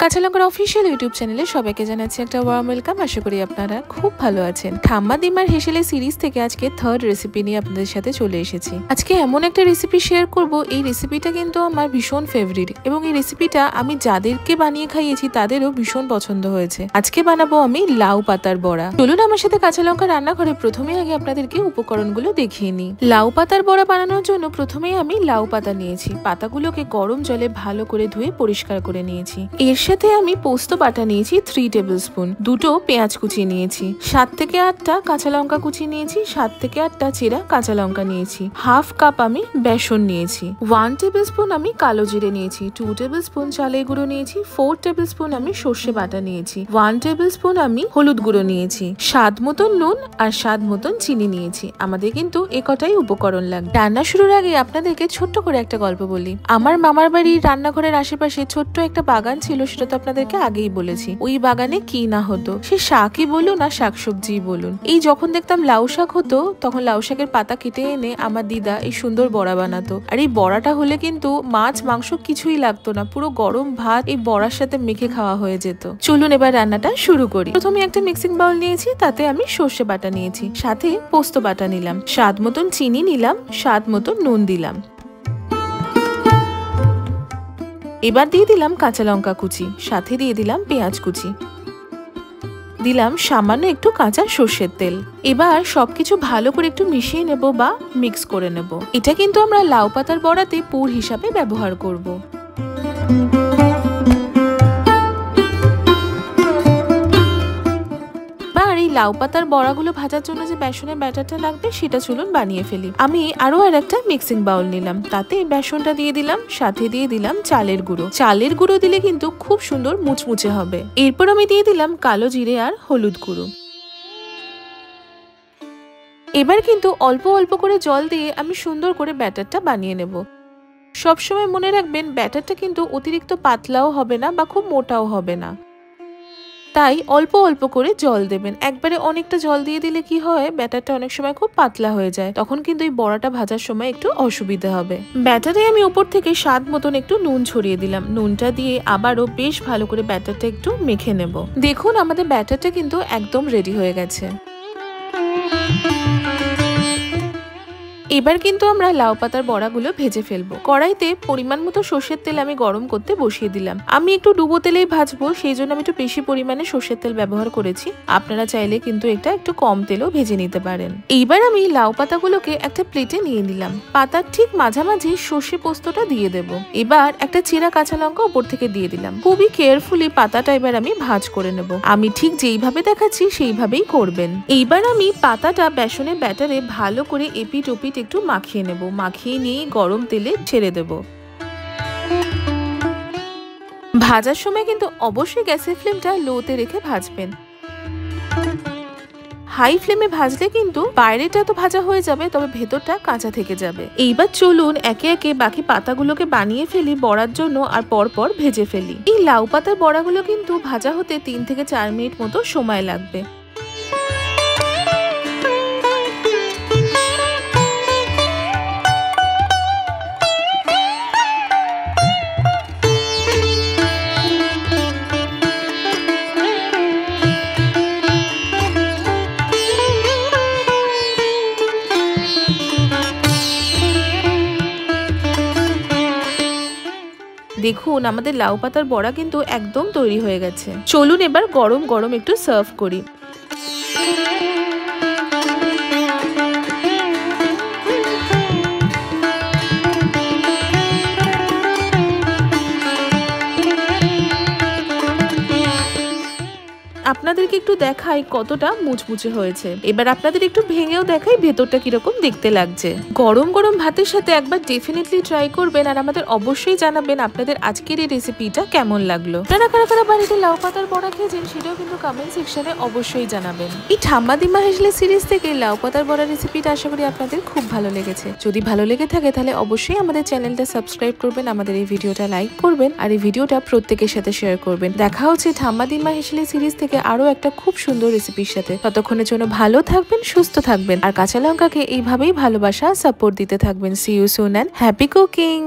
কাঁচা লঙ্কার official YouTube চ্যানেলে সবাইকে জানাচ্ছি একটা ওয়ার্ম ওয়েলকাম। আশা করি আপনারা খুব ভালো আছেন। ঠাম্মা দিমার হেসেলে সিরিজ থেকে আজকে থার্ড রেসিপি নিয়ে আপনাদের সাথে চলে এসেছি। আজকে এমন একটা রেসিপি শেয়ার করব, এই রেসিপিটা কিন্তু আমার ভীষণ ফেভারিট এবং এই রেসিপিটা আমি যাদেরকে বানিয়ে খাইয়েছি তাদেরও ভীষণ পছন্দ হয়েছে। আজকে বানাবো আমি লাউ পাতার বড়া। চলুন আমার সাথে কাঁচা লঙ্কা রান্নাঘরে। প্রথমে আগে আপনাদেরকে উপকরণগুলো দেখিয়ে নিই। লাউ পাতার বড়া বানানোর জন্য প্রথমেই আমি লাউ পাতা নিয়েছি। পাতাগুলোকে গরম জলে ভালো করে ধুয়ে পরিষ্কার করে নিয়েছি। এর সাথে আমি পোস্ত বাটা নিয়েছি 3 টেবিল স্পুন, দুটো পেঁয়াজ কুচি নিয়েছি, 7 থেকে 8টা কাঁচা লঙ্কা কুচি নিয়েছি, 7 থেকে 8টা চেরা কাঁচা লঙ্কা নিয়েছি, হাফ কাপ আমি বেসন নিয়েছি, 1 টেবিল স্পুন আমি কালো জিরে নিয়েছি, 2 টেবিল স্পুন চালের গুঁড়ো নিয়েছি, 4 টেবিল স্পুন আমি সর্ষে বাটা নিয়েছি, 1 টেবিল স্পুন আমি হলুদ গুঁড়ো নিয়েছি, স্বাদ মতন নুন আর স্বাদ মতন চিনি নিয়েছি। আমাদের কিন্তু এ কটাই উপকরণ লাগবে। রান্না শুরুর আগে আপনাদেরকে ছোট্ট করে একটা গল্প বলি। আমার মামার বাড়ির রান্নাঘরের আশেপাশে ছোট্ট একটা বাগান ছিল, সেটা তো আপনাদেরকে আগেই বলেছি। ওই বাগানে কি না হতো, সে শাকই বলুন আর শাকসবজি বলুন। এই যখন দেখতাম লাউ শাক হতো, তখন লাউ শাকের পাতা কেটে এনে আমার দিদা এই সুন্দর বড়া বানাতো। আর এই বড়াটা হলে কিন্তু মাছ মাংস কিছুই লাগতো না, পুরো গরম ভাত এই বড়ার সাথে মেখে খাওয়া হয়ে যেত। চলুন এবার রান্নাটা শুরু করি। প্রথমে একটা মিক্সিং বাউল নিয়েছি, তাতে আমি সর্ষে বাটা নিয়েছি, সাথে পোস্ত বাটা নিলাম, স্বাদ মতন চিনি নিলাম, স্বাদ মতন নুন দিলাম। এবার দিয়ে দিলাম কাঁচা লঙ্কা কুচি, সাথে দিয়ে দিলাম পেঁয়াজ কুচি, দিলাম সামান্য একটু কাঁচা সর্ষের তেল। এবার সবকিছু ভালো করে একটু মিশিয়ে নেব বা মিক্স করে নেব। এটা কিন্তু আমরা লাউ পাতার বড়াতে পুর হিসাবে ব্যবহার করব। এই লাউ পাতার বড়াগুলো ভাজার জন্য যে বেসনের ব্যাটারটা লাগবে সেটা চলুন বানিয়ে ফেলি। আমি আরো একটা মিক্সিং বাউল নিলাম, তাতে বেসনটা দিয়ে দিলাম, সাথে দিয়ে দিলাম চালের গুঁড়ো। চালের গুঁড়ো দিলে কিন্তু খুব সুন্দর মুচমুচে হবে। এরপর আমি দিয়ে দিলাম কালো জিরে আর হলুদ গুঁড়ো। এবার কিন্তু অল্প অল্প করে জল দিয়ে আমি সুন্দর করে ব্যাটারটা বানিয়ে নেব। সবসময় মনে রাখবেন, ব্যাটারটা কিন্তু অতিরিক্ত পাতলাও হবে না বা খুব মোটাও হবে না, তাই অল্প অল্প করে জল দেবেন। একবারে অনেকটা জল দিয়ে দিলে কি হয়, ব্যাটারটা অনেক সময় খুব পাতলা হয়ে যায়, তখন কিন্তু এই বড়াটা ভাজার সময় একটু অসুবিধা হবে। ব্যাটারে আমি উপর থেকে স্বাদ মতন একটু নুন ছড়িয়ে দিলাম। নুনটা দিয়ে আবারও বেশ ভালো করে ব্যাটারটা একটু মেখে নেব। দেখুন আমাদের ব্যাটারটা কিন্তু একদম রেডি হয়ে গেছে। এবার কিন্তু আমরা লাউ পাতার বড়াগুলো ভেজে ফেলবো। কড়াইতে পরিমাণ মতো সর্ষের তেল আমি গরম করতে বসিয়ে দিলাম। আমি একটু ডুবো তেলেই ভাজবো, সেই জন্য আমি একটু বেশি পরিমাণে সর্ষের তেল ব্যবহার করেছি। আপনারা চাইলে কিন্তু এটা একটু কম তেলেও ভেজে নিতে পারেন। এইবার আমি লাউ পাতাগুলোকে একটা প্লেটে নিয়ে নিলাম। পাতার ঠিক মাঝামাঝি সর্ষে পোস্তটা দিয়ে দেব। এবার একটা চেরা কাঁচা লঙ্কা উপর থেকে দিয়ে দিলাম। খুবই কেয়ারফুলি পাতাটা এবার আমি ভাজ করে নেব। আমি ঠিক যেইভাবে দেখাচ্ছি সেইভাবেই করবেন। এইবার আমি পাতাটা বেসনের ব্যাটারে ভালো করে এপিট ওপিট একটু মাখিয়ে নেব। মাখিয়ে নিয়ে গরম তেলে ছেড়ে দেব। ভাজার সময় কিন্তু অবশ্যই গ্যাসের ফ্লেমটা লোতে রেখে ভাজবেন। হাই ফ্লেমে ভাজলে কিন্তু বাইরেটা তো ভাজা হয়ে যাবে, তবে ভেতরটা কাঁচা থেকে যাবে। এইবার চলুন একে একে বাকি পাতাগুলোকে বানিয়ে ফেলি বড়ার জন্য, আর পরপর ভেজে ফেলি। এই লাউ পাতার বড়াগুলো কিন্তু ভাজা হতে 3 থেকে 4 মিনিট মতো সময় লাগবে। দেখুন আমাদের লাউ পাতার বড়া কিন্তু একদম তৈরি হয়ে গেছে। চলুন এবার গরম গরম একটু সার্ভ করি। আপনাদেরকে একটু দেখাই কতটা মুচমুচে হয়েছে। এবার আপনাদের একটু ভেঙেও দেখাই ভেতরটা কিরকম দেখতে লাগছে। গরম গরম ভাতের সাথে একবার ডেফিনেটলি ট্রাই করবেন, আর আমাদের অবশ্যই জানাবেন আপনাদের আজকের এই রেসিপিটা কেমন লাগলো। আপনারা কারা কারা বাড়িতে লাউ পাতার বড়া খেয়েছেন সেটাও কিন্তু কমেন্ট সেকশনে অবশ্যই জানাবেন। এই ঠাম্মা দিমা হেসেলে সিরিজ থেকে লাউ পাতার বড়া রেসিপিটা আশা করি আপনাদের খুব ভালো লেগেছে। যদি ভালো লেগে থাকে তাহলে অবশ্যই আমাদের চ্যানেলটা সাবস্ক্রাইব করবেন, আমাদের এই ভিডিওটা লাইক করবেন, আর এই ভিডিওটা প্রত্যেকের সাথে শেয়ার করবেন। দেখা হচ্ছে ঠাম্মা দিমা হেসেলে সিরিজ থেকে আরো একটা খুব সুন্দর রেসিপির সাথে। ততক্ষণের জন্য ভালো থাকবেন, সুস্থ থাকবেন, আর কাঁচা লঙ্কাকে এইভাবেই ভালোবাসা সাপোর্ট দিতে থাকবেন। See you soon and happy cooking.